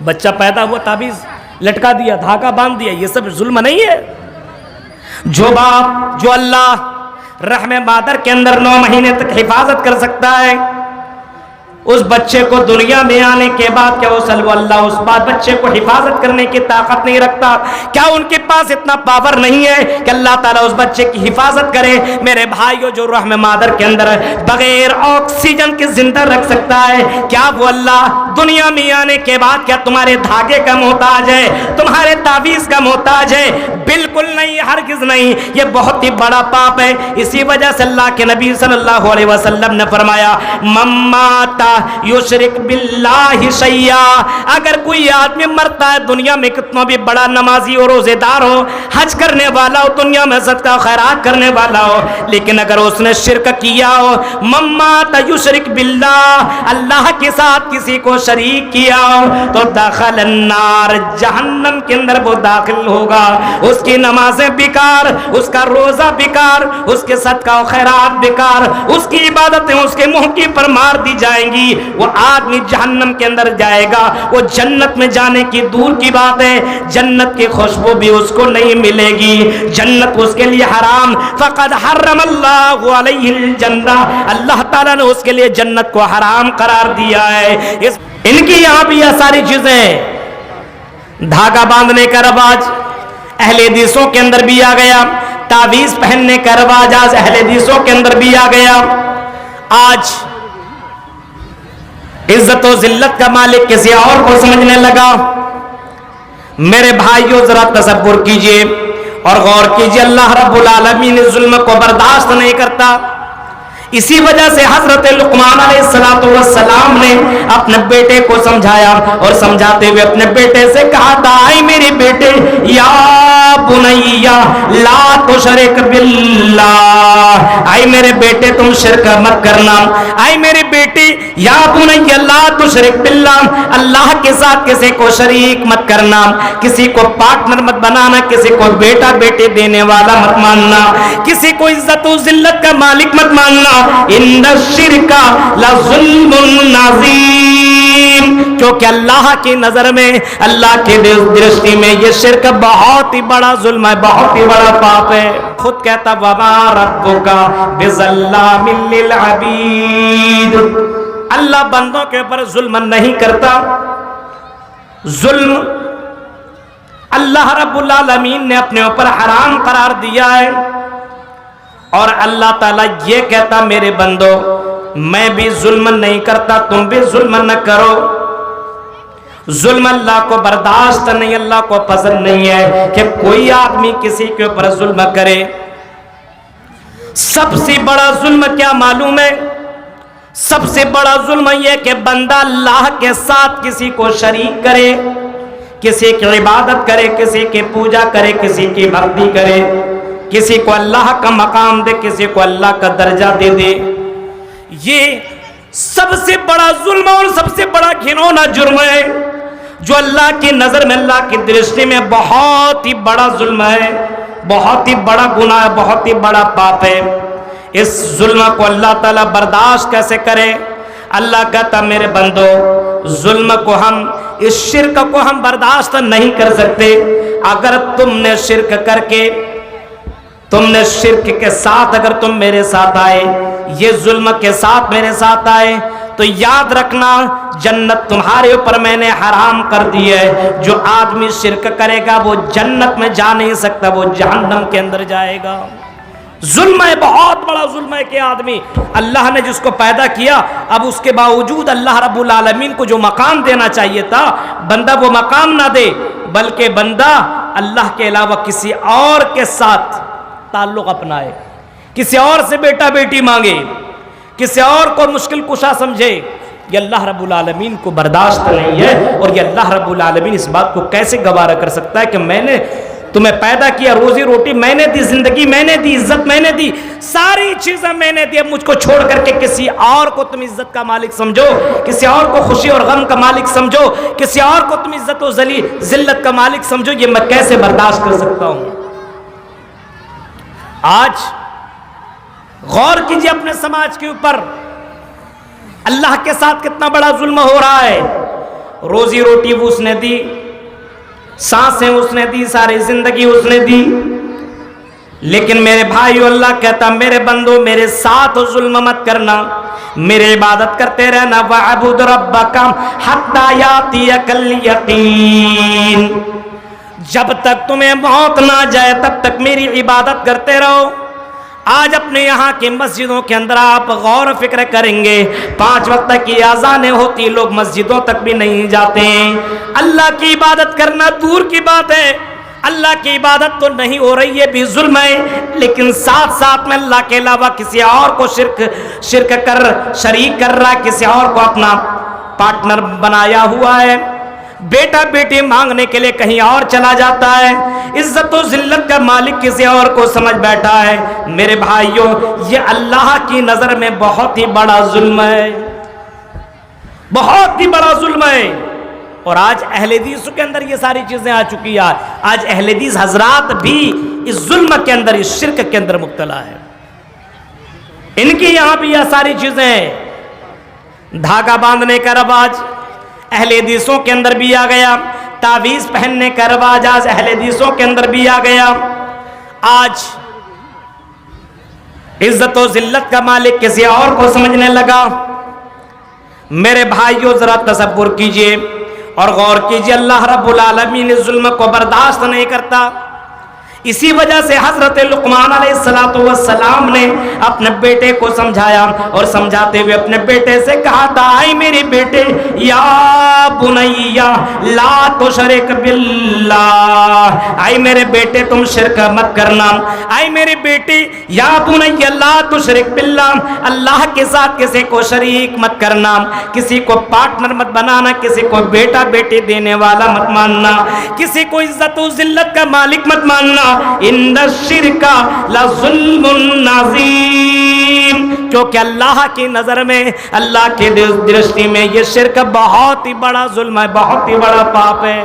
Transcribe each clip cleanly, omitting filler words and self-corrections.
بچہ پیدا ہوا تعویذ لٹکا دیا، دھاگا باندھ دیا، یہ سب ظلم نہیں ہے؟ جو باپ، جو اللہ رحم مادر کے اندر 9 مہینے تک حفاظت کر سکتا ہے، اس بچے کو دنیا میں آنے کے بعد کیا وہ صلی اللہ اس بات بچے کو حفاظت کرنے کی طاقت نہیں رکھتا؟ کیا ان کے پاس اتنا پاور نہیں ہے کہ اللہ تعالیٰ اس بچے کی حفاظت کرے؟ میرے بھائیو، جو رحم مادر کے اندر بغیر آکسیجن کے زندہ رکھ سکتا ہے، کیا وہ اللہ دنیا میں آنے کے بعد کیا تمہارے دھاگے کا محتاج ہے، تمہارے تعویذ کا محتاج ہے؟ بالکل نہیں، ہرگز نہیں۔ یہ بہت ہی بڑا پاپ ہے۔ اسی وجہ سے اللہ کے نبی صلی اللہ علیہ وسلم نے فرمایا، مماتا یشرک باللہ شیئا، اگر کوئی آدمی مرتا ہے دنیا میں کتنا بھی بڑا نمازی اور روزے دار ہو، حج کرنے والا ہو، دنیا میں صدقہ خیرات کرنے والا ہو، لیکن اگر اس نے شرک کیا ہو، مماتا یشرک باللہ، اللہ کے ساتھ کسی کو شریک کیا ہو، تو دخل النار، جہنم کے اندر وہ داخل ہوگا۔ اس کی نمازیں بیکار، اس کا روزہ بیکار، اس کے صدقہ و خیرات بیکار، اس کی عبادتیں اس کے منہ کی پر مار دی جائیں گی، وہ آدمی جہنم کے اندر جائے گا۔ وہ جنت میں جانے کی دور کی بات ہے، جنت کی خوشبو بھی اس کو نہیں ملے گی، جنت اس کے لیے حرام۔ فقد حرم اللہ علیہ الجنہ، اللہ تعالیٰ نے اس کے لیے جنت کو حرام قرار دیا ہے۔ ان کی یہاں بھی یہ ساری چیزیں، دھاگا باندھنے کا رواج اہل حدیثوں کے اندر بھی آ گیا، تعویذ پہننے کا رواج آج اہل حدیثوں کے اندر بھی آ گیا۔ آج عزت و ذلت کا مالک کسی اور کو سمجھنے لگا۔ میرے بھائیوں، ذرا تصور کیجئے اور غور کیجئے، اللہ رب العالمین ظلم کو برداشت نہیں کرتا۔ اسی وجہ سے حضرت لقمان علیہ السلام نے اپنے بیٹے کو سمجھایا، اور سمجھاتے ہوئے اپنے بیٹے سے کہا تھا، اے میرے بیٹے، یا بنیا لا تشرک باللہ، اے میرے بیٹے تم شرک مت کرنا، اے میرے بیٹے یا بنیا لا تشرک باللہ، اللہ کے ساتھ کسی کو شریک مت کرنا، کسی کو پارٹنر مت بنانا، کسی کو بیٹا بیٹے دینے والا مت ماننا، کسی کو عزت و ذلت کا مالک مت ماننا۔ ان الشرک لظلم عظیم، کیونکہ اللہ کی نظر میں، اللہ کی درشٹی میں یہ شرک بہت ہی بڑا ظلم ہے، بہت ہی بڑا پاپ ہے۔ خود کہتا، وما ربک بظلام للعبید، اللہ بندوں کے اوپر ظلم نہیں کرتا۔ ظلم اللہ رب العالمین نے اپنے اوپر حرام قرار دیا ہے، اور اللہ تعالیٰ یہ کہتا، میرے بندو میں بھی ظلم نہیں کرتا، تم بھی ظلم نہ کرو۔ ظلم اللہ کو برداشت نہیں، اللہ کو پسند نہیں ہے کہ کوئی آدمی کسی کے اوپر ظلم کرے۔ سب سے بڑا ظلم کیا معلوم ہے؟ سب سے بڑا ظلم یہ کہ بندہ اللہ کے ساتھ کسی کو شریک کرے، کسی کی عبادت کرے، کسی کی پوجا کرے، کسی کی بھکتی کرے، کسی کو اللہ کا مقام دے، کسی کو اللہ کا درجہ دے دے۔ یہ سب سے بڑا ظلم اور سب سے بڑا گھنونا جرم ہے، جو اللہ کی نظر میں، اللہ کی درشٹی میں بہت ہی بڑا ظلم ہے، بہت ہی بڑا گناہ ہے، بہت ہی بڑا پاپ ہے۔ اس ظلم کو اللہ تعالیٰ برداشت کیسے کرے؟ اللہ کہتا، میرے بندو ظلم کو ہم، اس شرک کو ہم برداشت نہیں کر سکتے۔ اگر تم نے شرک کر کے، تم نے شرک کے ساتھ اگر تم میرے ساتھ آئے، یہ ظلم کے ساتھ میرے ساتھ آئے، تو یاد رکھنا جنت تمہارے اوپر میں نے حرام کر دی ہے۔ جو آدمی شرک کرے گا وہ جنت میں جا نہیں سکتا، وہ جہنم کے اندر جائے گا۔ ظلم ہے، بہت بڑا ظلم ہے کہ آدمی، اللہ نے جس کو پیدا کیا، اب اس کے باوجود اللہ رب العالمین کو جو مقام دینا چاہیے تھا، بندہ وہ مقام نہ دے، بلکہ بندہ اللہ کے علاوہ کسی اور کے ساتھ تعلق اپنائے، کسی اور سے بیٹا بیٹی مانگے، کسی اور کو مشکل کشا سمجھے۔ یہ اللہ رب العالمین کو برداشت نہیں ہے، اور یہ اللہ رب العالمین اس بات کو کیسے گوارا کر سکتا ہے کہ میں نے تمہیں پیدا کیا، روزی روٹی میں نے دی، زندگی میں نے دی، عزت میں نے دی، ساری چیزیں میں نے دی، اب مجھ کو چھوڑ کر کے کسی اور کو تم عزت کا مالک سمجھو، کسی اور کو خوشی اور غم کا مالک سمجھو، کسی اور کو تم عزت و ذلت کا مالک سمجھو، یہ میں کیسے برداشت کر سکتا ہوں؟ آج غور کیجئے اپنے سماج کے اوپر، اللہ کے ساتھ کتنا بڑا ظلم ہو رہا ہے۔ روزی روٹی وہ اس نے دی, سانسیں اس نے دی, ساری زندگی اس نے دی. لیکن میرے بھائیو اللہ کہتا میرے بندو میرے ساتھ ظلم مت کرنا, میری عبادت کرتے رہنا. وَعَبُدْ رَبَّكَ حَتَّى يَأْتِيَكَ الْيَقِينُ, جب تک تمہیں موت نہ جائے تب تک میری عبادت کرتے رہو. آج اپنے یہاں کی مسجدوں کے اندر آپ غور و فکر کریں گے 5 وقت کی اذانیں ہوتی, لوگ مسجدوں تک بھی نہیں جاتے ہیں. اللہ کی عبادت کرنا دور کی بات ہے, اللہ کی عبادت تو نہیں ہو رہی ہے, بھی ظلم ہے, لیکن ساتھ ساتھ میں اللہ کے علاوہ کسی اور کو شریک کر رہا ہے, کسی اور کو اپنا پارٹنر بنایا ہوا ہے. بیٹا بیٹی مانگنے کے لیے کہیں اور چلا جاتا ہے, عزت و ذلت کا مالک کسی اور کو سمجھ بیٹھا ہے. میرے بھائیوں یہ اللہ کی نظر میں بہت ہی بڑا ظلم ہے, بہت ہی بڑا ظلم ہے. اور آج اہل حدیث کے اندر یہ ساری چیزیں آ چکی ہیں. آج اہل حدیث حضرات بھی اس ظلم کے اندر, اس شرک کے اندر مبتلا ہے. ان کی یہاں بھی یہ ساری چیزیں ہیں. دھاگا باندھنے کا رواج اہل حدیثوں کے اندر بھی آ گیا, تعویذ پہننے کا رواج آج اہل حدیثوں کے اندر بھی آ گیا. آج عزت و ذلت کا مالک کسی اور کو سمجھنے لگا. میرے بھائیوں ذرا تصور کیجئے اور غور کیجئے, اللہ رب العالمین اس ظلم کو برداشت نہیں کرتا. اسی وجہ سے حضرت لقمان علیہ السلام نے اپنے بیٹے کو سمجھایا اور سمجھاتے ہوئے اپنے بیٹے سے کہا تھا اے میرے بیٹے یا بنیا لا تشرک باللہ, اے میرے بیٹے تم شرک مت کرنا. اے میرے بیٹے یا بنیا لا تشرک باللہ, اللہ کے ساتھ کسی کو شریک مت کرنا, کسی کو پارٹنر مت بنانا, کسی کو بیٹا بیٹی دینے والا مت ماننا, کسی کو عزت و ذلت کا مالک مت ماننا. ان الشرک لظلم عظیم, کیونکہ اللہ کی نظر میں, اللہ کی درشٹی میں یہ شرک بہت ہی بڑا ظلم ہے, بہت ہی بڑا پاپ ہے.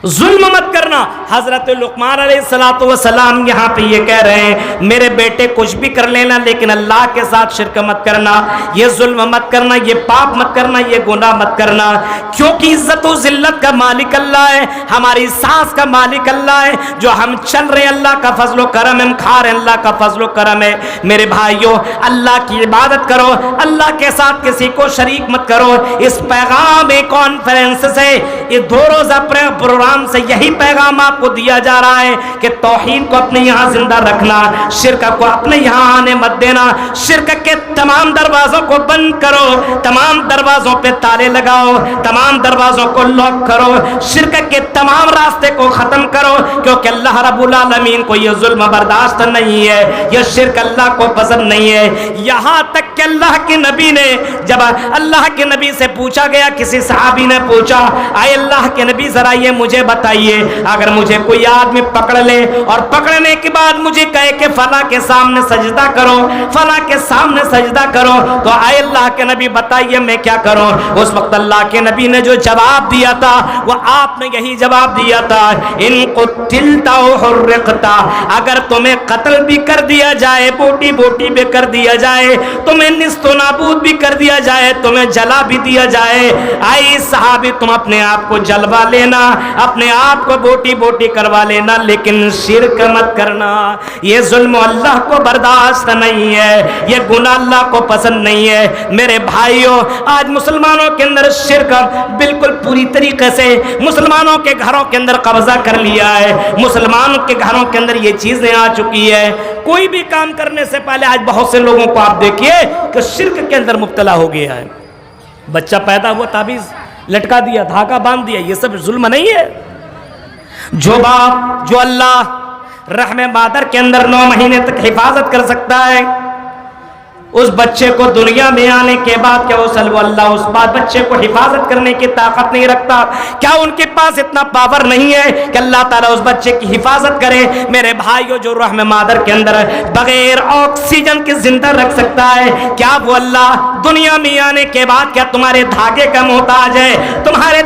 ظلم مت کرنا. حضرت لقمان علیہ السلام یہاں پہ یہ کہہ رہے ہیں میرے بیٹے کچھ بھی کر لینا لیکن اللہ کے ساتھ شرک مت کرنا, یہ ظلم مت کرنا, یہ پاپ مت کرنا, یہ گناہ مت کرنا. کیونکہ عزت و ذلت کا مالک اللہ ہے, ہماری سانس کا مالک اللہ ہے, جو ہم چل رہے ہیں اللہ کا فضل و کرم ہے, ہم کھا رہے ہیں اللہ کا فضل و کرم ہے. میرے بھائیوں اللہ کی عبادت کرو, اللہ کے ساتھ کسی کو شریک مت کرو. اس پیغام کانفرنس سے یہ 2 روزہ پروگرام سے یہی پیغام آپ کو دیا جا رہا ہے کہ توحید کو اپنے یہاں زندہ رکھنا, شرک کو اپنے یہاں آنے مت دینا. شرک کے تمام دروازوں کو بند کرو, تمام دروازوں پہ تالے لگاؤ, تمام دروازوں کو لاک کرو, شرک کے تمام راستے کو ختم کرو, کیونکہ اللہ رب العالمین کو یہ ظلم برداشت نہیں ہے, یہ شرک اللہ کو پسند نہیں ہے. یہاں تک کہ اللہ کے نبی نے, جب اللہ کے نبی سے پوچھا گیا, کسی صحابی نے پوچھا اے اللہ کے نبی ذرا یہ مجھے بتائیے اگر مجھے کوئی آدمی پکڑ لے اور پکڑنے کے بعد مجھے کہے کہ فلاں کے سامنے سجدہ کرو, فلاں کے سامنے سجدہ کرو, تو اے اللہ کے نبی بتائیے میں کیا کروں. اس وقت اللہ کے نبی نے جو جواب دیا تھا وہ آپ نے یہی جواب دیا تھا ان قتلت او حرقت, اگر تمہیں قتل بھی کر دیا جائے, بوٹی بوٹی بھی کر دیا جائے, تمہیں نیست و نابود بھی کر دیا جائے, تمہیں جلا بھی دیا جائے, اے صحابی تم اپنے آپ کو جلوا لینا, اپنے آپ کو بوٹی بوٹی کروا لینا, لیکن شرک مت کرنا. یہ ظلم اللہ کو برداشت نہیں ہے, یہ گناہ اللہ کو پسند نہیں ہے. میرے بھائیوں آج مسلمانوں کے اندر شرک بالکل پوری طریقے سے مسلمانوں کے گھروں کے اندر قبضہ کر لیا ہے, مسلمانوں کے گھروں کے اندر یہ چیزیں آ چکی ہے. کوئی بھی کام کرنے سے پہلے آج بہت سے لوگوں کو آپ دیکھیے کہ شرک کے اندر مبتلا ہو گیا ہے. بچہ پیدا ہوا تعویذ لٹکا دیا, دھاگا باندھ دیا, یہ سب ظلم نہیں ہے. جو باپ, جو اللہ رحم مادر کے اندر 9 مہینے تک حفاظت کر سکتا ہے, اس بچے کو دنیا میں آنے کے بعد کیا وہ اللہ اس بات بچے کو حفاظت کرنے کی طاقت نہیں رکھتا؟ کیا ان کے پاس اتنا پاور نہیں ہے کہ اللہ تعالیٰ اس بچے کی حفاظت کرے؟ میرے بھائیو جو رحم مادر کے اندر بغیر آکسیجن کے زندہ رکھ سکتا ہے, کیا وہ اللہ دنیا میں آنے کے بعد کیا تمہارے دھاگے کا محتاج ہے, تمہارے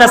10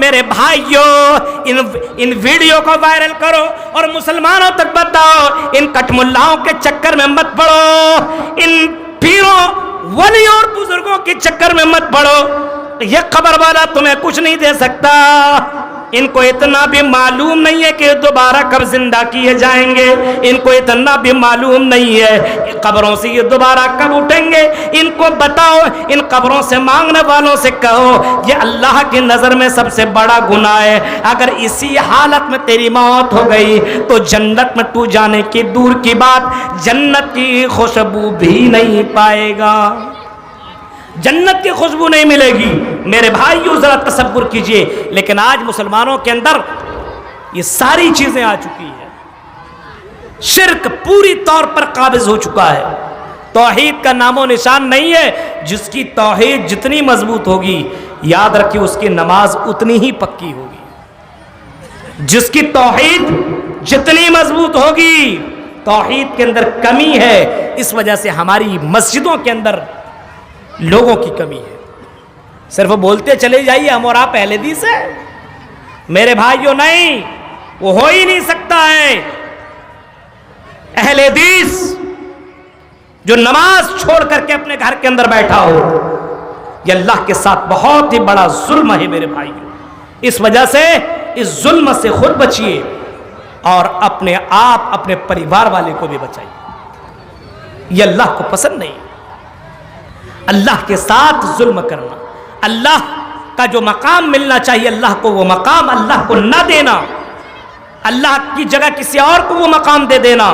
میرے بھائیوں، ان ویڈیو کو وائرل کرو اور مسلمانوں تک بتاؤ، ان کٹ ملاؤں کے چکر میں مت پڑو، ان پیروں ولی اور بزرگوں کے چکر میں مت پڑو، یہ قبر والا تمہیں کچھ نہیں دے سکتا۔ ان کو اتنا بھی معلوم نہیں ہے کہ دوبارہ کب زندہ کیے جائیں گے، ان کو اتنا بھی معلوم نہیں ہے کہ قبروں سے یہ دوبارہ کب اٹھیں گے۔ ان کو بتاؤ، ان قبروں سے مانگنے والوں سے کہو یہ اللہ کی نظر میں سب سے بڑا گناہ ہے، اگر اسی حالت میں تیری موت ہو گئی تو جنت میں تو جانے کی دور کی بات جنت کی خوشبو بھی نہیں پائے گا، جنت کی خوشبو نہیں ملے گی۔ میرے بھائیو ذرا تصور کیجئے، لیکن آج مسلمانوں کے اندر یہ ساری چیزیں آ چکی ہیں، شرک پوری طور پر قابض ہو چکا ہے، توحید کا نام و نشان نہیں ہے۔ جس کی توحید جتنی مضبوط ہوگی یاد رکھیے اس کی نماز اتنی ہی پکی ہوگی، جس کی توحید جتنی مضبوط ہوگی، توحید کے اندر کمی ہے، اس وجہ سے ہماری مسجدوں کے اندر لوگوں کی کمی ہے، صرف بولتے چلے جائیے ہم اور آپ اہل حدیث ہیں، میرے بھائیوں نہیں، وہ ہو ہی نہیں سکتا ہے۔ اہل حدیث جو نماز چھوڑ کر کے اپنے گھر کے اندر بیٹھا ہو، یہ اللہ کے ساتھ بہت ہی بڑا ظلم ہے میرے بھائیوں۔ اس وجہ سے اس ظلم سے خود بچیے اور اپنے آپ اپنے پریوار والے کو بھی بچائیے، یہ اللہ کو پسند نہیں۔ اللہ کے ساتھ ظلم کرنا، اللہ کا جو مقام ملنا چاہیے اللہ کو وہ مقام اللہ کو نہ دینا، اللہ کی جگہ کسی اور کو وہ مقام دے دینا،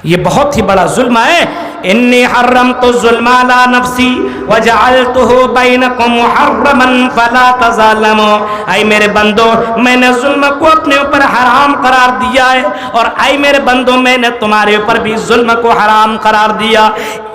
یہ بہت ہی بڑا ظلم ہے۔ انی حرمت الظلم علی نفسی وجعلتہ بینکم محرما فلا تظالموا، اے میرے بندو میں نے ظلم کو اپنے اوپر حرام قرار دیا ہے، اور اے میرے بندو میں نے تمہارے اوپر بھی ظلم کو حرام قرار دیا،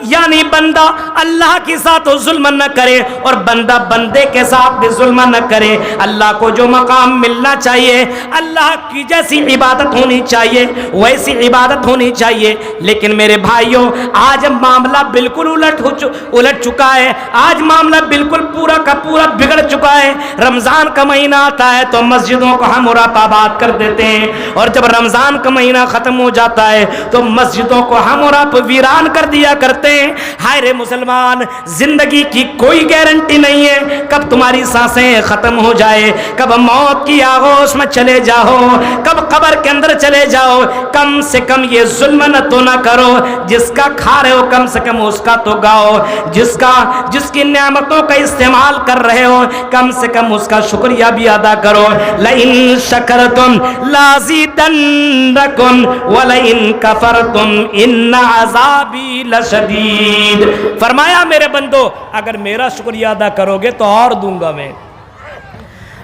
یعنی بندہ اللہ کے ساتھ ظلم نہ کرے اور بندہ بندے کے ساتھ بھی ظلم نہ کرے۔ اللہ کو جو مقام ملنا چاہیے، اللہ کی جیسی عبادت ہونی چاہیے ویسی عبادت ہونی چاہیے، لیکن میرے بھائیوں آج معاملہ بالکل الٹ چکا ہے، آج معاملہ بالکل پورا کا پورا بگڑ چکا ہے۔ رمضان کا مہینہ آتا ہے تو مسجدوں کو ہم آباد کر دیتے ہیں، اور جب رمضان کا مہینہ ختم ہو جاتا ہے تو مسجدوں کو ہم ویران کر دیا کرتے ہیں۔ ہائے رے مسلمان، زندگی کی کوئی گارنٹی نہیں ہے کب تمہاری سانسیں ختم ہو جائے، کب موت کی آغوش میں چلے جاؤ، کب قبر کے اندر چلے جاؤ۔ کم سے کم یہ ظلم نہ تو نہ کرو، جس کا کھا رہے ہو کم سے کم اس کا تو گاؤ، جس کی نعمتوں کا استعمال کر رہے ہو کم سے کم اس کا شکریہ بھی ادا کرو۔ لئن شکرتم لازیدنکم ولئن کفرتم ان عذابی لشدید، فرمایا میرے بندو اگر میرا شکریہ ادا کرو گے تو اور دوں گا میں،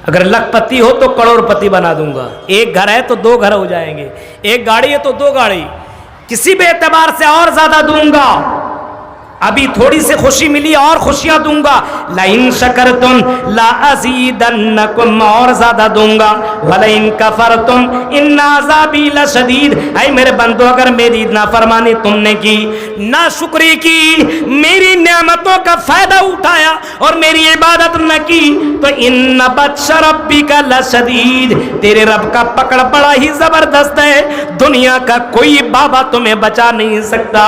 اگر لکھ پتی ہو تو کروڑ پتی بنا دوں گا، ایک گھر ہے تو دو گھر ہو جائیں گے، ایک گاڑی ہے تو دو گاڑی، کسی بھی اعتبار سے اور زیادہ دوں گا، ابھی تھوڑی سی خوشی ملی اور خوشیاں دوں گا۔ لئن شکرتم لازیدنکم، اور زیادہ دوں گا، ولئن کفرتم ان عذابی لشدید، اے میرے بندو اگر میری نافرمانی تم نے کی، ناشکری کی، میری نعمتوں کا فائدہ اٹھایا اور میری عبادت نہ کی تو ان بطش ربک لشدید، تیرے رب کا پکڑ بڑا ہی زبردست ہے، دنیا کا کوئی بابا تمہیں بچا نہیں سکتا،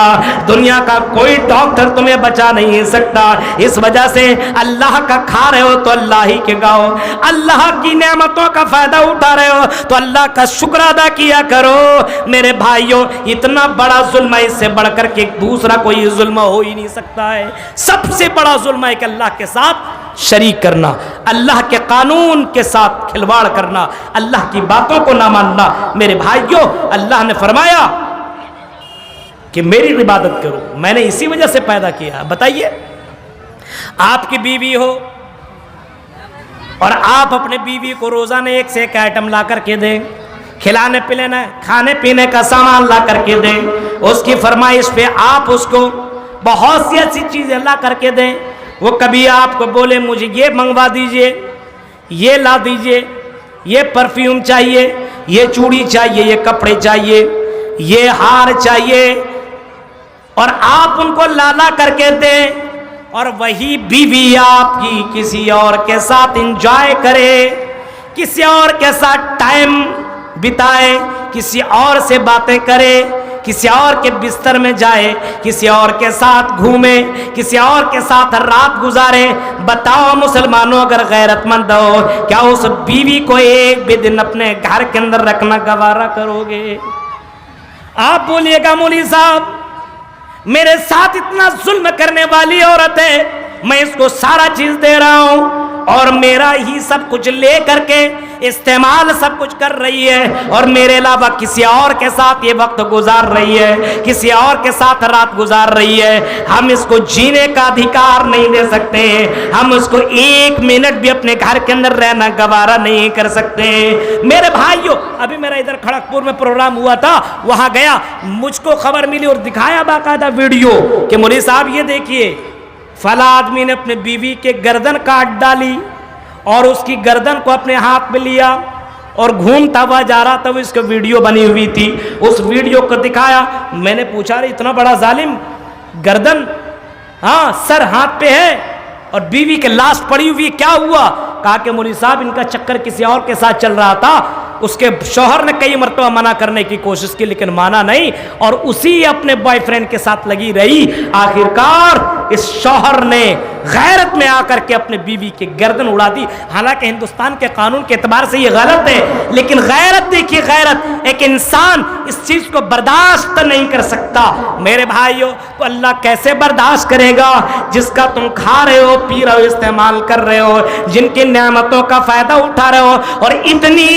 دنیا کا کوئی ڈاکٹر تمہیں بچا نہیں سکتا۔ اس وجہ سے اللہ کا کھا رہے ہو تو اللہ ہی کے گاؤ، اللہ کی نعمتوں کا فائدہ اٹھا رہے ہو تو اللہ کا شکر ادا کیا کرو۔ میرے بھائیوں اتنا بڑا ظلم ہے، اس سے بڑھ کر کے دوسرا کوئی ظلم ہو ہی نہیں سکتا ہے۔ سب سے بڑا ظلم ہے کہ اللہ کے ساتھ شریک کرنا، اللہ کے قانون کے ساتھ کھلواڑ کرنا، اللہ کی باتوں کو نہ ماننا۔ میرے بھائیوں اللہ نے فرمایا کہ میری عبادت کرو، میں نے اسی وجہ سے پیدا کیا۔ بتائیے آپ کی بیوی ہو اور آپ اپنے بیوی کو روزانہ ایک سے ایک آئٹم لا کر کے دیں، کھلانے پلانے کھانے پینے کا سامان لا کر کے دیں، اس کی فرمائش پہ آپ اس کو بہت سی ایسی چیزیں لا کر کے دیں، وہ کبھی آپ کو بولے مجھے یہ منگوا دیجئے، یہ لا دیجئے، یہ پرفیوم چاہیے، یہ چوڑی چاہیے، یہ کپڑے چاہیے، یہ ہار چاہیے، اور آپ ان کو لا کر کے دیں، اور وہی بیوی آپ کی کسی اور کے ساتھ انجوائے کرے، کسی اور کے ساتھ ٹائم بتائے، کسی اور سے باتیں کرے، کسی اور کے بستر میں جائے، کسی اور کے ساتھ گھومے، کسی اور کے ساتھ رات گزارے، بتاؤ مسلمانوں اگر غیرت مند ہو کیا اس بیوی کو ایک بھی دن اپنے گھر کے اندر رکھنا گوارا کرو گے؟ آپ بولیے گا مولوی صاحب میرے ساتھ اتنا ظلم کرنے والی عورت ہے، میں اس کو سارا چیز دے رہا ہوں اور میرا ہی سب کچھ لے کر کے استعمال سب کچھ کر رہی ہے، اور میرے علاوہ کسی اور کے ساتھ یہ وقت گزار رہی ہے، کسی اور کے ساتھ رات گزار رہی ہے، ہم اس کو جینے کا ادھیکار نہیں دے سکتے، ہم اس کو ایک منٹ بھی اپنے گھر کے اندر رہنا گوارا نہیں کر سکتے۔ میرے بھائیو، ابھی میرا ادھر کھڑگپور میں پروگرام ہوا تھا، وہاں گیا، مجھ کو خبر ملی اور دکھایا باقاعدہ ویڈیو کہ مولوی صاحب یہ دیکھیے فلاں آدمی نے اپنے بیوی کے گردن کاٹ ڈالی اور اس کی گردن کو اپنے ہاتھ میں لیا اور گھومتا ہوا جا رہا تھا، وہ اس کا ویڈیو بنی ہوئی تھی، اس ویڈیو کو دکھایا۔ میں نے پوچھا رہے اتنا بڑا ظالم، گردن ہاں سر ہاتھ پہ ہے اور بیوی کے لاش پڑی ہوئی، کیا ہوا؟ کہا کہ مولوی صاحب ان کا چکر کسی اور کے ساتھ چل رہا تھا، اس کے شوہر نے کئی مرتبہ منع کرنے کی کوشش کی لیکن مانا نہیں، اور اسی اپنے بوائے فرینڈ کے ساتھ لگی رہی، آخرکار اس شوہر نے غیرت میں آ کر کے اپنے بیوی کی گردن اڑا دی۔ حالانکہ ہندوستان کے قانون کے اعتبار سے یہ غلط ہے، لیکن غیرت دیکھیے، غیرت ایک انسان اس چیز کو برداشت نہیں کر سکتا۔ میرے بھائیو، تو اللہ کیسے برداشت کرے گا جس کا تم کھا رہے ہو، پی رہے ہو، استعمال کر رہے ہو، جن کی نعمتوں کا فائدہ اٹھا رہے ہو، اور اتنی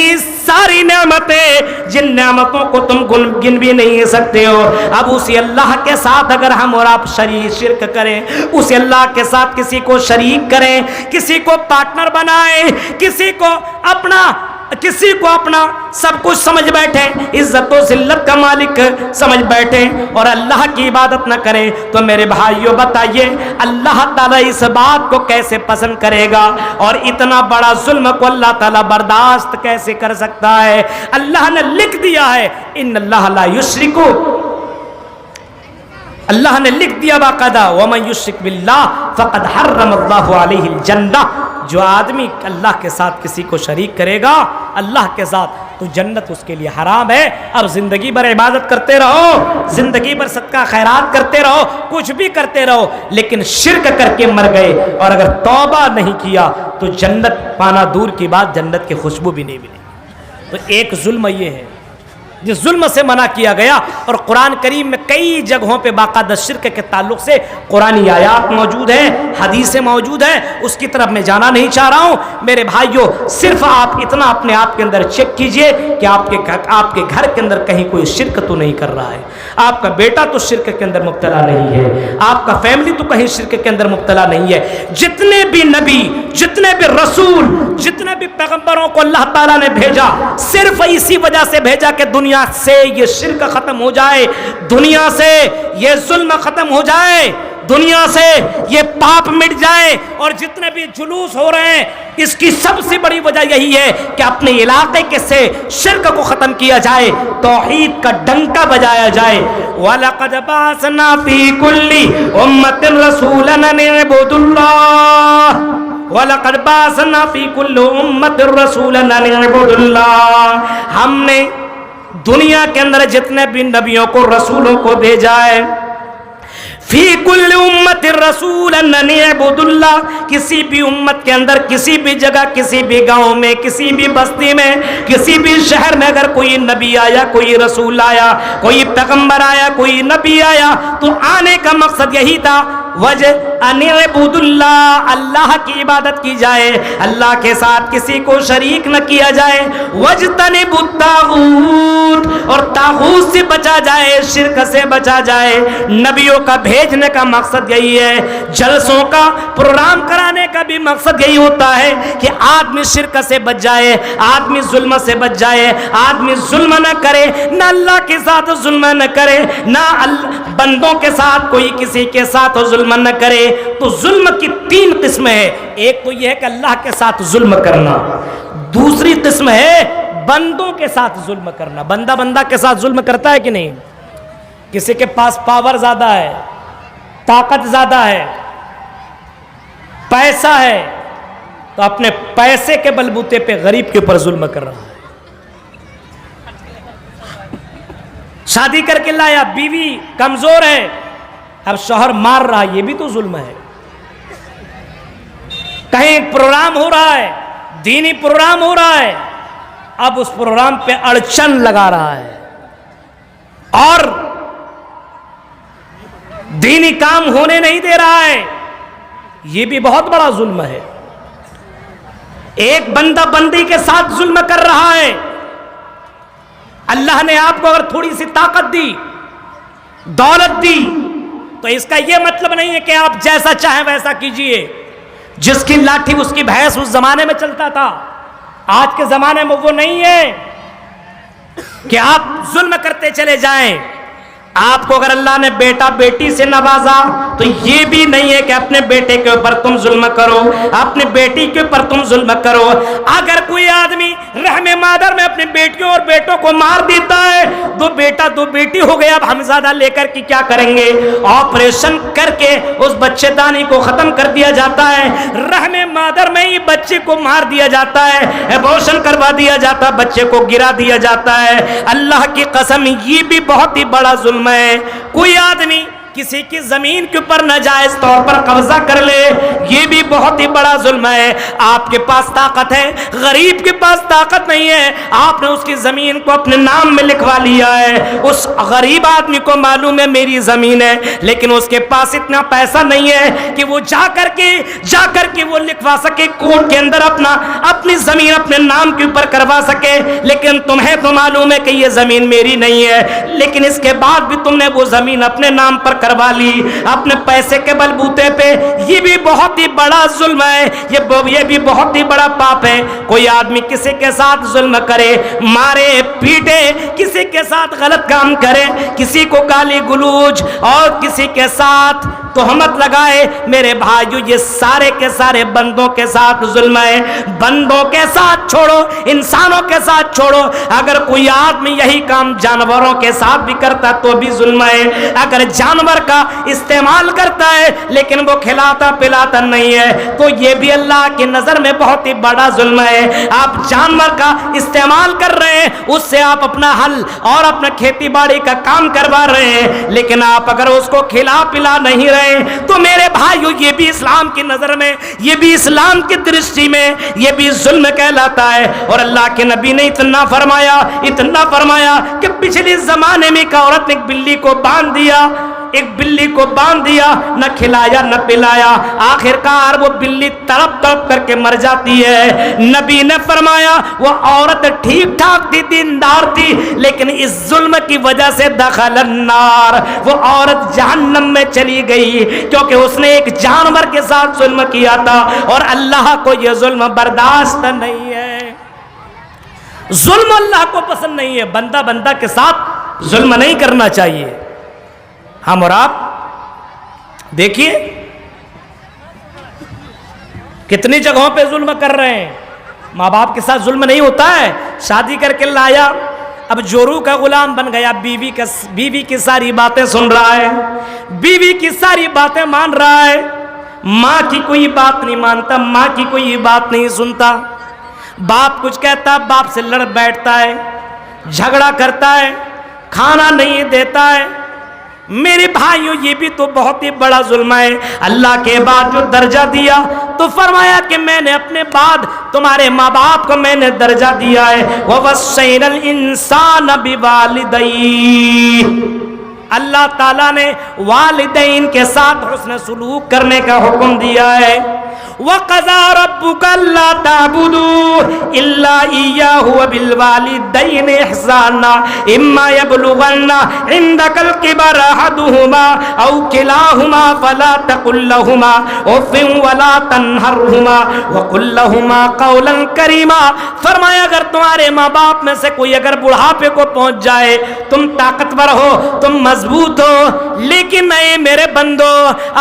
ساری نعمتیں جن نعمتوں کو تم گن بھی نہیں سکتے ہو۔ اب اسی اللہ کے ساتھ اگر ہم اور آپ شرک کریں، اسی اللہ کے ساتھ کسی کو شریک کریں، کسی کو پارٹنر بنائیں، کسی کو اپنا سب کچھ سمجھ بیٹھیں، عزت و ذلت کا مالک سمجھ بیٹھیں اور اللہ کی عبادت نہ کریں، تو میرے بھائیوں بتائیے اللہ تعالیٰ اس بات کو کیسے پسند کرے گا؟ اور اتنا بڑا ظلم کو اللہ تعالیٰ برداشت کیسے کر سکتا ہے؟ اللہ نے لکھ دیا ہے ان اللہ لا یشرک، اللہ نے لکھ دیا باقاعدہ وَمَن یشرک باللہ فقد حرم اللہ علیہ الجنہ، جو آدمی اللہ کے ساتھ کسی کو شریک کرے گا اللہ کے ساتھ تو جنت اس کے لیے حرام ہے۔ اب زندگی بھر عبادت کرتے رہو، زندگی بھر صدقہ خیرات کرتے رہو، کچھ بھی کرتے رہو، لیکن شرک کر کے مر گئے اور اگر توبہ نہیں کیا تو جنت پانا دور کی بات، جنت کی خوشبو بھی نہیں ملے گی۔ تو ایک ظلم یہ ہے جس ظلم سے منع کیا گیا، اور قرآن کریم میں کئی جگہوں پہ باقاعدہ شرک کے تعلق سے قرآنی آیات موجود ہیں، حدیثیں موجود ہیں، اس کی طرف میں جانا نہیں چاہ رہا ہوں۔ میرے بھائیوں، صرف آپ اتنا اپنے آپ کے اندر چیک کیجئے کہ آپ کے گھر کے اندر کہیں کوئی شرک تو نہیں کر رہا ہے، آپ کا بیٹا تو شرک کے اندر مبتلا نہیں ہے، آپ کا فیملی تو کہیں شرک کے اندر مبتلا نہیں ہے۔ جتنے بھی نبی، جتنے بھی رسول، جتنے بھی پیغمبروں کو اللہ تعالیٰ نے بھیجا، صرف اسی وجہ سے بھیجا کہ دنیا سے یہ شرک ختم ہو جائے، دنیا سے یہ ظلم ختم ہو جائے، دنیا سے یہ پاپ مٹ جائے، اور جتنے بھی جلوس ہو رہے ہیں اس کی سب سے بڑی وجہ یہی ہے کہ اپنے علاقے کے سے شرک کو ختم کیا جائے، توحید کا ڈنکا بجایا جائے۔ وَلَقَدْ بَعَثْنَا فِي كُلِّ أُمَّةٍ رَسُولًا أَنِ اعْبُدُوا اللَّهَ وَلَقَدْ بَعَثْنَا فِي كُلِّ أُمَّةٍ رَسُولًا أَنِ اعْبُدُوا اللَّهَ، ہم نے دنیا کے اندر جتنے بھی نبیوں کو، رسولوں کو بھیجا ہے، فی کل امت الرسول ان اعبدوا اللہ، کسی بھی امت کے اندر، کسی بھی جگہ، کسی بھی گاؤں میں، کسی بھی بستی میں، کسی بھی شہر میں اگر کوئی نبی آیا، کوئی رسول آیا، کوئی پیغمبر آیا، کوئی نبی آیا، تو آنے کا مقصد یہی تھا وجہ ان اعبدوا اللہ، اللہ کی عبادت کی جائے، اللہ کے ساتھ کسی کو شریک نہ کیا جائے، واجتنبوا الطاغوت، اور طاغوت سے بچا جائے، شرک سے بچا جائے۔ نبیوں کا بھیجنے کا مقصد یہی ہے، جلسوں کا پروگرام کرانے کا بھی مقصد یہی ہوتا ہے کہ آدمی شرک سے بچ جائے، آدمی ظلم سے بچ جائے، آدمی ظلم نہ کرے، نہ اللہ کے ساتھ ظلم نہ کرے، نہ بندوں کے ساتھ کوئی کسی کے ساتھ ظلم نہ کرے۔ تو ظلم کی تین قسمیں ہیں، ایک تو یہ ہے کہ اللہ کے ساتھ ظلم کرنا، دوسری قسم ہے بندوں کے ساتھ ظلم کرنا۔ بندہ کے ساتھ ظلم کرتا ہے کہ نہیں؟ کسی کے پاس پاور زیادہ ہے، طاقت زیادہ ہے، پیسہ ہے تو اپنے پیسے کے بلبوتے پہ غریب کے اوپر ظلم کر رہا ہے. شادی کر کے لایا, بیوی کمزور ہے, اب شوہر مار رہا, یہ بھی تو ظلم ہے. کہیں پروگرام ہو رہا ہے, دینی پروگرام ہو رہا ہے, اب اس پروگرام پہ اڑچن لگا رہا ہے اور دینی کام ہونے نہیں دے رہا ہے, یہ بھی بہت بڑا ظلم ہے. ایک بندہ بندی کے ساتھ ظلم کر رہا ہے. اللہ نے آپ کو اگر تھوڑی سی طاقت دی, دولت دی, تو اس کا یہ مطلب نہیں ہے کہ آپ جیسا چاہیں ویسا کیجئے. جس کی لاٹھی اس کی بھینس اس زمانے میں چلتا تھا, آج کے زمانے میں وہ نہیں ہے کہ آپ ظلم کرتے چلے جائیں. آپ کو اگر اللہ نے بیٹا بیٹی سے نوازا تو یہ بھی نہیں ہے کہ اپنے بیٹے کے اوپر تم ظلم کرو, اپنے بیٹی کے اوپر تم ظلم کرو. اگر کوئی آدمی رحم مادر میں اپنے بیٹیوں اور بیٹوں کو مار دیتا ہے, دو بیٹا دو بیٹی ہو گیا, اب ہمزادہ لے کر کے کیا کریں گے؟ آپریشن کر کے اس بچے دانی کو ختم کر دیا جاتا ہے. رحم مادر میں ہی بچے کو مار دیا جاتا ہے, ایبورشن کروا دیا جاتا ہے, بچے کو گرا دیا جاتا ہے. اللہ کی قسم یہ بھی بہت ہی بڑا ظلم ہے. کوئی آدمی کسی کی زمین کے اوپر ناجائز طور پر قبضہ کر لے, یہ بھی بہت ہی بڑا ظلم ہے. آپ کے پاس طاقت ہے, غریب کے پاس طاقت نہیں ہے, آپ نے اس کی زمین کو اپنے نام میں لکھوا لیا ہے. اس غریب آدمی کو معلوم ہے میری زمین ہے, لیکن اس کے پاس اتنا پیسہ نہیں ہے کہ وہ جا کر کے وہ لکھوا سکے کورٹ کے اندر اپنی زمین اپنے نام کے اوپر کروا سکے. لیکن تمہیں تو معلوم ہے کہ یہ زمین میری نہیں ہے, لیکن اس کے بعد بھی تم نے وہ زمین اپنے نام پر کروا لی, اپنے پیسے کے بلبوتے پہ. یہ بھی بہت ہی بڑا ظلم ہے, یہ بھی بہت ہی بڑا پاپ ہے. کوئی آدمی کسی کے ساتھ ظلم کرے, مارے پیٹے, کسی کے ساتھ غلط کام کرے, کسی کو گالی گلوچ اور کسی کے ساتھ تہمت لگائے, میرے بھائیو یہ سارے کے سارے بندوں کے ساتھ ظلم ہے. بندوں کے ساتھ چھوڑو, انسانوں کے ساتھ چھوڑو, اگر کوئی آدمی یہی کام جانوروں کے ساتھ بھی کرتا تو بھی ظلم ہے. اگر جانور کا استعمال کرتا ہے لیکن وہ کھلاتا پلاتا نہیں ہے تو یہ بھی اللہ کی نظر میں بہت ہی بڑا ظلم ہے. آپ جانور کا استعمال کر رہے ہیں, اس سے آپ اپنا حل اور اپنا کھیتی باڑی کا کام کروا رہے ہیں, لیکن آپ اگر اس کو کھلا پلا نہیں رہے تو میرے بھائیو یہ بھی اسلام کی نظر میں, یہ بھی اسلام کی درشٹی میں یہ بھی ظلم کہلاتا ہے. اور اللہ کے نبی نے اتنا فرمایا کہ پچھلے زمانے میں ایک عورت نے ایک بلی کو باندھ دیا, نہ کھلایا نہ پلایا, آخرکار وہ بلی تڑپ کر کے مر جاتی ہے. نبی نے فرمایا وہ عورت ٹھیک ٹھاک تھی, دیندار تھی, لیکن اس ظلم کی وجہ سے دخل النار, وہ عورت جہنم میں چلی گئی, کیونکہ اس نے ایک جانور کے ساتھ ظلم کیا تھا اور اللہ کو یہ ظلم برداشت نہیں ہے. ظلم اللہ کو پسند نہیں ہے. بندہ کے ساتھ ظلم نہیں کرنا چاہیے. ہم اور آپ دیکھیے کتنی جگہوں پہ ظلم کر رہے ہیں. ماں باپ کے ساتھ ظلم نہیں ہوتا ہے, شادی کر کے لایا, اب جورو کا غلام بن گیا, بیوی کی ساری باتیں سن رہا ہے, بیوی کی ساری باتیں مان رہا ہے, ماں کی کوئی بات نہیں مانتا, ماں کی کوئی بات نہیں سنتا. باپ کچھ کہتا باپ سے لڑ بیٹھتا ہے, جھگڑا کرتا ہے, کھانا نہیں دیتا ہے. میرے بھائیوں یہ بھی تو بہت ہی بڑا ظلم ہے. اللہ کے بعد جو درجہ دیا تو فرمایا کہ میں نے اپنے بعد تمہارے ماں باپ کو میں نے درجہ دیا ہے. وَوَصَّيْنَا الْإِنسَانَ بِوَالِدَيْهِ, اللہ تعالیٰ نے والدین کے ساتھ حسن سلوک کرنے کا حکم دیا ہے. وَقَضَىٰ رَبُّكَ أَلَّا تَعْبُدُوا إِلَّا إِيَّاهُ وَبِالْوَالِدَيْنِ إِحْسَانًا إِمَّا يَبْلُغَنَّ عِندَكَ الْكِبَرَ أَحَدُهُمَا أَوْ كِلَاهُمَا فَلَا تَقُل لَّهُمَا أُفٍّ وَلَا تَنْهَرْهُمَا وَقُل لَّهُمَا قَوْلًا كَرِيمًا. فرمایا اگر تمہارے ماں باپ میں سے کوئی اگر بڑھاپے کو پہنچ جائے, تم طاقتور ہو, تم مضبوط ہو, لیکن اے میرے بندو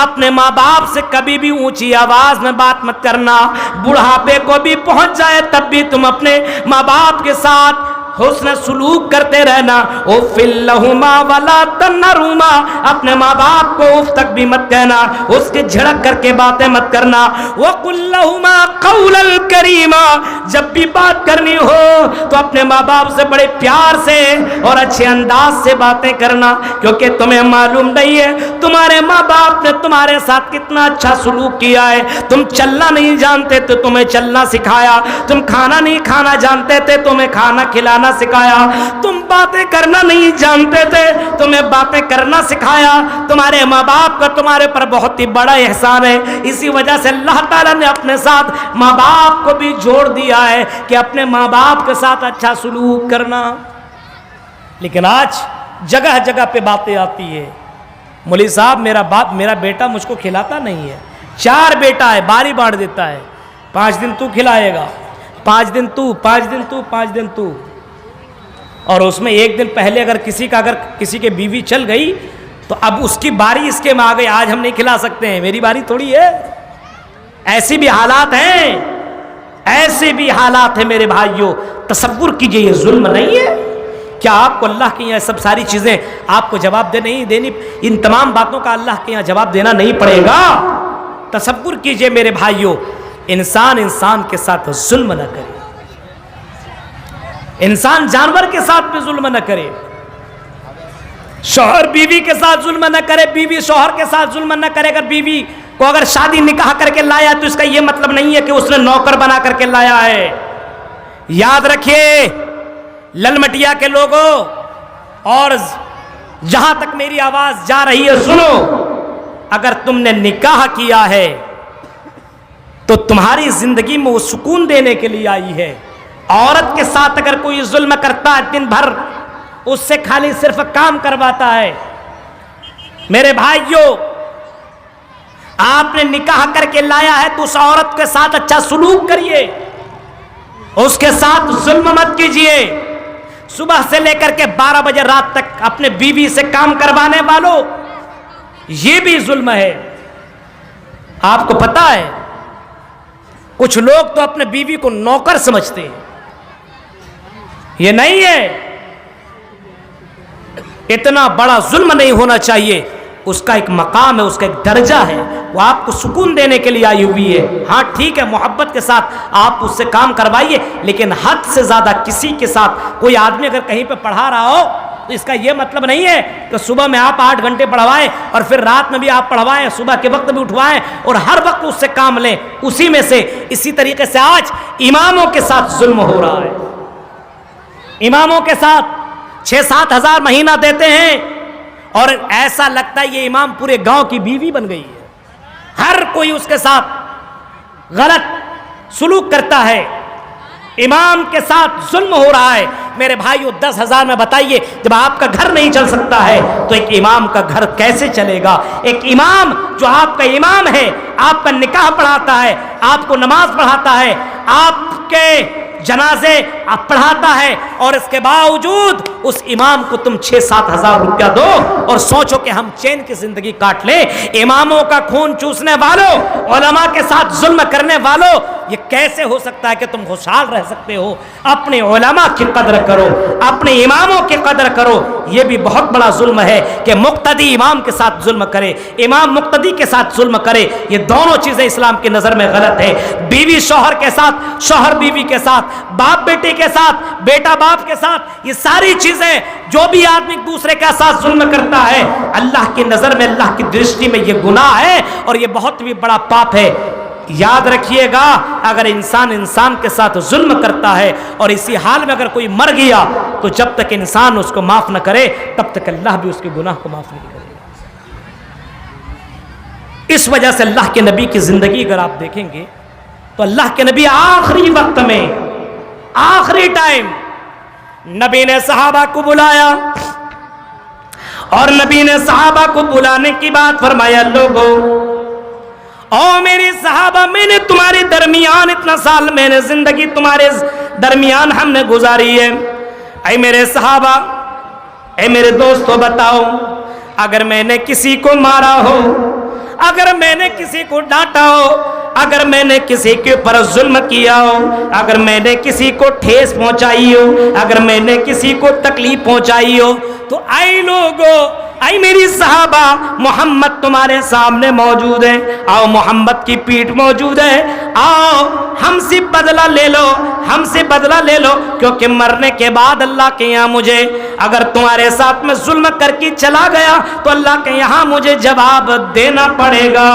اپنے ماں باپ سے کبھی بھی اونچی آواز میں بات مت کرنا. بڑھاپے کو بھی پہنچ جائے تب بھی تم اپنے ماں باپ کے ساتھ حسن سلوک کرتے رہنا. اُفِّل لَهُمَا وَلَا تَنْهَرْهُمَا, اپنے ماں باپ کو اف تک بھی مت کہنا, اس کے جھڑک کر کے باتیں مت کرنا. وَقُلْ لَهُمَا قَوْلًا كَرِيمًا, جب بھی بات کرنی ہو تو اپنے ماں باپ سے بڑے پیار سے اور اچھے انداز سے باتیں کرنا, کیونکہ تمہیں معلوم نہیں ہے تمہارے ماں باپ نے تمہارے ساتھ کتنا اچھا سلوک کیا ہے. تم چلنا نہیں جانتے تو تمہیں چلنا سکھایا, تم کھانا نہیں کھانا جانتے تھے تمہیں کھانا کھلانا سکھایا, تم باتیں کرنا نہیں جانتے تھے تمہیں باتیں کرنا سکھایا. تمہارے ماں باپ کا تمہارے پر بہت ہی بڑا احسان ہے. اسی وجہ سے اللہ تعالیٰ نے اپنے ساتھ ماں باپ کو بھی جوڑ دیا ہے کہ اپنے ماں باپ کے ساتھ اچھا سلوک کرنا. لیکن آج جگہ جگہ پہ باتیں آتی ہے, مولوی صاحب میرا بیٹا مجھ کو کھلاتا نہیں ہے. 4 بیٹا ہے, باری بانٹ دیتا ہے, 5 دن تو کھلائے گا, 5 دن تو, 5 دن تو, 5 دن تو, اور اس میں 1 دن پہلے اگر کسی کے بیوی چل گئی تو اب اس کی باری اس کے میں آ گئی, آج ہم نہیں کھلا سکتے ہیں, میری باری تھوڑی ہے. ایسی بھی حالات ہیں, ایسے بھی حالات ہیں میرے بھائیوں. تصور کیجئے یہ ظلم نہیں ہے؟ کیا آپ کو اللہ کے یہاں سب ساری چیزیں آپ کو جواب نہیں دینی, ان تمام باتوں کا اللہ کے یہاں جواب دینا نہیں پڑے گا؟ تصور کیجئے میرے بھائیوں, انسان کے ساتھ ظلم نہ کرے, انسان جانور کے ساتھ بھی ظلم نہ کرے, شوہر بیوی کے ساتھ ظلم نہ کرے, بیوی شوہر کے ساتھ ظلم نہ کرے. اگر بیوی کو اگر شادی نکاح کر کے لایا تو اس کا یہ مطلب نہیں ہے کہ اس نے نوکر بنا کر کے لایا ہے. یاد رکھیے للمٹیا کے لوگوں, اور جہاں تک میری آواز جا رہی ہے سنو, اگر تم نے نکاح کیا ہے تو تمہاری زندگی میں وہ سکون دینے کے لیے آئی ہے. عورت کے ساتھ اگر کوئی ظلم کرتا ہے, دن بھر اس سے خالی صرف کام کرواتا ہے, میرے بھائیوں آپ نے نکاح کر کے لایا ہے تو اس عورت کے ساتھ اچھا سلوک کریے, اس کے ساتھ ظلم مت کیجیے. صبح سے لے کر کے 12 بجے رات تک اپنے بیوی سے کام کروانے والوں, یہ بھی ظلم ہے. آپ کو پتا ہے کچھ لوگ تو اپنے بیوی کو نوکر سمجھتے ہیں, یہ نہیں ہے. اتنا بڑا ظلم نہیں ہونا چاہیے. اس کا ایک مقام ہے, اس کا ایک درجہ ہے, وہ آپ کو سکون دینے کے لیے آئی ہوئی ہے. ہاں ٹھیک ہے, محبت کے ساتھ آپ اس سے کام کروائیے, لیکن حد سے زیادہ کسی کے ساتھ کوئی آدمی اگر کہیں پہ پڑھا رہا ہو تو اس کا یہ مطلب نہیں ہے کہ صبح میں آپ 8 گھنٹے پڑھوائیں اور پھر رات میں بھی آپ پڑھوائیں, صبح کے وقت بھی اٹھوائیں اور ہر وقت اس سے کام لیں اسی میں سے. اسی طریقے سے آج اماموں کے ساتھ ظلم ہو رہا ہے. اماموں کے ساتھ 6-7 ہزار مہینہ دیتے ہیں اور ایسا لگتا ہے یہ امام پورے گاؤں کی بیوی بن گئی ہے. ہر کوئی اس کے ساتھ غلط سلوک کرتا ہے, امام کے ساتھ ظلم ہو رہا ہے. میرے بھائیو 10,000 میں بتائیے, جب آپ کا گھر نہیں چل سکتا ہے تو ایک امام کا گھر کیسے چلے گا؟ ایک امام جو آپ کا امام ہے, آپ کا نکاح پڑھاتا ہے, آپ کو نماز پڑھاتا ہے, آپ کے جنازے آپ پڑھاتا ہے, اور اس کے باوجود اس امام کو تم 6-7 ہزار روپیہ دو اور سوچو کہ ہم چین کی زندگی کاٹ لیں. اماموں کا خون چوسنے والوں, علماء کے ساتھ ظلم کرنے والوں, یہ کیسے ہو سکتا ہے کہ تم خوشحال رہ سکتے ہو؟ اپنے علماء کی قدر کرو, اپنے اماموں کی قدر کرو. یہ بھی بہت بڑا ظلم ہے کہ مقتدی امام کے ساتھ ظلم کرے, امام مقتدی کے ساتھ ظلم کرے. یہ دونوں چیزیں اسلام کی نظر میں غلط ہے. بیوی شوہر کے ساتھ, شوہر بیوی کے ساتھ, باپ بیٹے کے ساتھ, بیٹا باپ کے ساتھ, یہ ساری چیزیں جو بھی آدمی دوسرے کے ساتھ ظلم کرتا ہے اللہ کی نظر میں, اللہ کی درشٹی میں یہ گناہ ہے اور یہ بہت بھی بڑا پاپ ہے. یاد رکھیے گا, اگر انسان کے ساتھ ظلم کرتا ہے اور اسی حال میں اگر کوئی مر گیا تو جب تک انسان اس کو معاف نہ کرے تب تک اللہ بھی اس کے گناہ کو معاف نہیں کرے گا. اس وجہ سے اللہ کے نبی کی زندگی اگر آپ دیکھیں گے تو اللہ کے نبی آخری وقت میں, آخری ٹائم, نبی نے صحابہ کو بلایا اور نبی نے صحابہ کو بلانے کی بات فرمایا, لوگوں او میری صحابہ, میں نے تمہارے درمیان اتنا سال میں نے زندگی تمہارے درمیان ہم نے گزاری ہے. اے میرے صحابہ, اے میرے دوستو, بتاؤ اگر میں نے کسی کو مارا ہو, اگر میں نے کسی کو ڈانٹا ہو، اگر میں نے کسی کے اوپر ظلم کیا ہو، اگر میں نے کسی کو ٹھیس پہنچائی ہو، اگر میں نے کسی کو تکلیف پہنچائی ہو، تو اے لوگو، اے میری صحابہ، محمد تمہارے سامنے موجود ہے، آؤ محمد کی پیٹھ موجود ہے، آؤ ہم سے بدلہ لے لو، ہم سے بدلہ لے لو، کیونکہ مرنے کے بعد اللہ کے یہاں مجھے اگر تمہارے ساتھ میں ظلم کر کے چلا گیا تو اللہ کے یہاں مجھے جواب دینا پڑے گا۔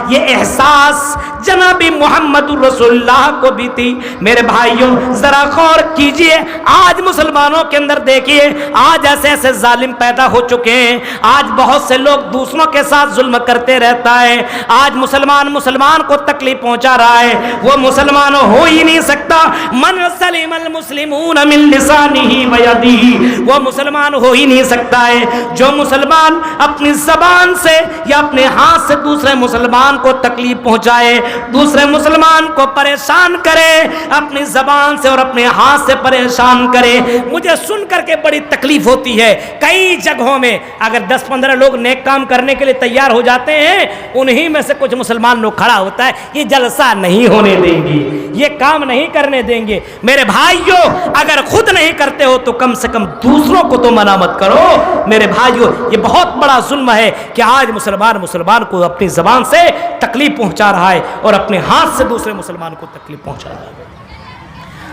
یہ احساس جناب محمد رسول اللہ کو بھی تھی۔ میرے بھائیوں ذرا غور کیجئے، آج مسلمانوں کے اندر دیکھیے، آج ایسے ایسے ظالم پیدا ہو چکے ہیں، آج بہت سے لوگ دوسروں کے ساتھ ظلم کرتے رہتا ہے، آج مسلمان کو تکلیف پہنچا رہا ہے، وہ مسلمان ہو ہی نہیں سکتا۔ من سلم المسلمون من لسانہ و یدہ، وہ مسلمان ہو ہی نہیں سکتا ہے۔ جو مسلمان اپنی زبان سے یا اپنے ہاتھ سے دوسرے مسلمان کو تکلیف پہنچائے، دوسرے مسلمان کو پریشان کرے، اپنی زبان سے اور اپنے ہاتھ سے پریشان کرے، مجھے سن کر کے بڑی تکلیف ہوتی ہے۔ کئی جگہوں میں اگر 10-15 لوگ نیک کام کرنے کے لیے تیار ہو جاتے ہیں، انہی میں سے کچھ مسلمان لوگ کھڑا ہوتا ہے، یہ جلسہ نہیں ہونے دیں گے، یہ کام نہیں کرنے دیں گے۔ میرے بھائیوں اگر خود نہیں کرتے ہو تو کم سے کم دوسروں کو تو منع مت کرو۔ میرے بھائیوں یہ بہت بڑا ظلم ہے کہ آج مسلمان کو اپنی زبان سے تکلیف پہنچا رہا ہے اور اپنے ہاتھ سے دوسرے مسلمان کو تکلیف پہنچا رہا ہے۔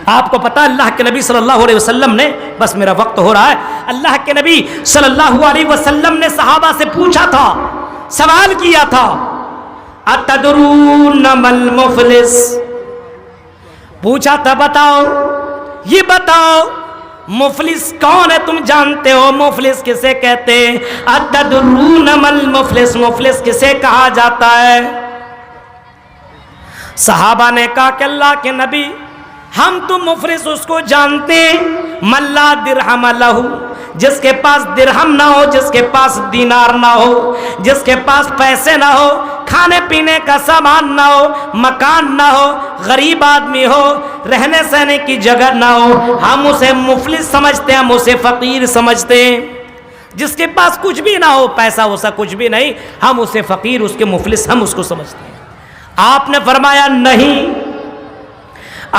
آپ کو پتا اللہ کے نبی صلی اللہ علیہ وسلم نے، بس میرا وقت ہو رہا ہے، اللہ کے نبی صلی اللہ علیہ وسلم نے صحابہ سے پوچھا تھا، سوال کیا تھا، اتدرون مل مفلس، پوچھا تھا بتاؤ، یہ بتاؤ مفلس کون ہے، تم جانتے ہو مفلس کسے کہتے ہیں؟ اتدرون مل مفلس، مفلس کسے کہا جاتا ہے؟ صحابہ نے کہا کہ اللہ کے نبی ہم تو مفلس اس کو جانتے ہیں، من لا درہم لہو، جس کے پاس درہم نہ ہو، جس کے پاس دینار نہ ہو، جس کے پاس پیسے نہ ہو، کھانے پینے کا سامان نہ ہو، مکان نہ ہو، غریب آدمی ہو، رہنے سہنے کی جگہ نہ ہو، ہم اسے مفلس سمجھتے ہیں، ہم اسے فقیر سمجھتے ہیں۔ جس کے پاس کچھ بھی نہ ہو، پیسہ ویسا کچھ بھی نہیں، ہم اسے فقیر، اس کے مفلس ہم اس کو سمجھتے ہیں۔ آپ نے فرمایا نہیں،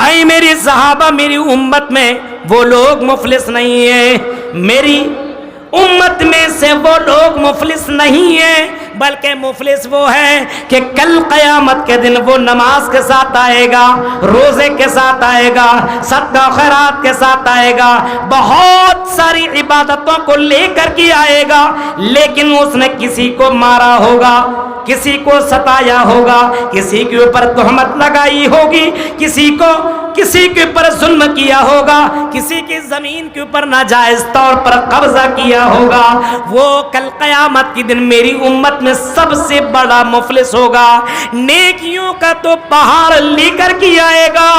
اے میری صحابہ، میری امت میں وہ لوگ مفلس نہیں ہیں، میری امت میں سے وہ لوگ مفلس نہیں ہیں، بلکہ مفلس وہ ہے کہ کل قیامت کے دن وہ نماز کے ساتھ آئے گا، روزے کے ساتھ آئے گا، صدقہ خیرات کے ساتھ آئے گا، بہت ساری عبادتوں کو لے کر کے آئے گا، لیکن اس نے کسی کو مارا ہوگا، کسی کو ستایا ہوگا، کسی کے اوپر تہمت لگائی ہوگی، کسی کے اوپر ظلم کیا ہوگا، کسی کی زمین کے اوپر ناجائز طور پر قبضہ کیا ہوگا، وہ کل قیامت کے دن میری امت میں سب سے بڑا مفلس ہوگا۔ نیکیوں کا تو پہاڑ لے کر کے آئے گا،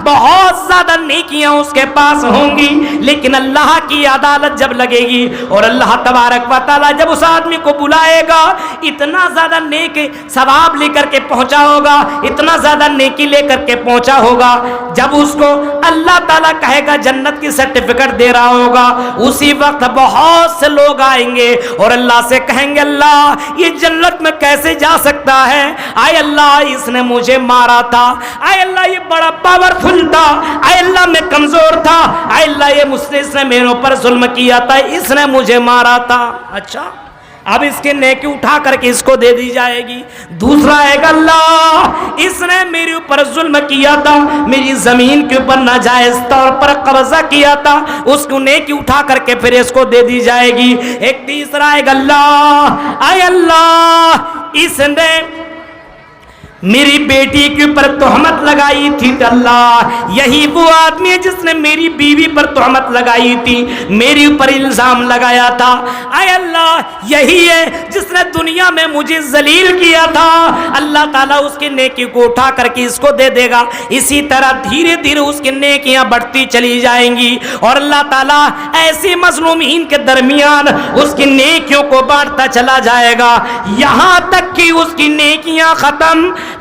بہت زیادہ نیکیاں اس کے پاس ہوں گی، لیکن اللہ کی عدالت جب لگے گی اور اللہ تبارک و تعالیٰ جب اس آدمی کو بلائے گا، اتنا زیادہ نیک ثواب لے کر کے پہنچا ہوگا، اتنا زیادہ نیکی لے کر کے پہنچا ہوگا، جب اس کو اللہ تعالیٰ کہے گا جنت کی سرٹیفکیٹ دے رہا ہوگا، اسی وقت بہت سے لوگ آئیں گے اور اللہ سے کہیں گے اللہ یہ جنت میں کیسے جا سکتا ہے؟ اے اللہ اس نے مجھے مارا تھا، اے اللہ یہ بڑا پاورفل تھا، اے اللہ میں کمزور تھا، اے اللہ یہ اس نے میرے اوپر ظلم کیا تھا، اس نے مجھے مارا تھا۔ اچھا اب اس کے نیکی اٹھا کر کے اس کو دے دی جائے گی۔ دوسرا ہے کہ اللہ اس نے میرے اوپر ظلم کیا تھا، میری زمین کے اوپر ناجائز طور پر قبضہ کیا تھا، اس کو نیکی اٹھا کر کے پھر اس کو دے دی جائے گی۔ ایک تیسرا ہے کہ اللہ اے اللہ اس نے میری بیٹی کے اوپر تہمت لگائی تھی، اللہ یہی وہ آدمی ہے جس نے میری بیوی پر تہمت لگائی تھی، میری اوپر الزام لگایا تھا، اے اللہ یہی ہے جس نے دنیا میں مجھے ذلیل کیا تھا، اللہ تعالیٰ اس کی نیکی کو اٹھا کر کے اس کو دے دے گا۔ اسی طرح دھیرے دھیرے اس کی نیکیاں بڑھتی چلی جائیں گی اور اللہ تعالیٰ ایسی مظلومین کے درمیان اس کی نیکیوں کو بانٹتا چلا جائے گا، یہاں تک کہ اس کی نیکیاں ختم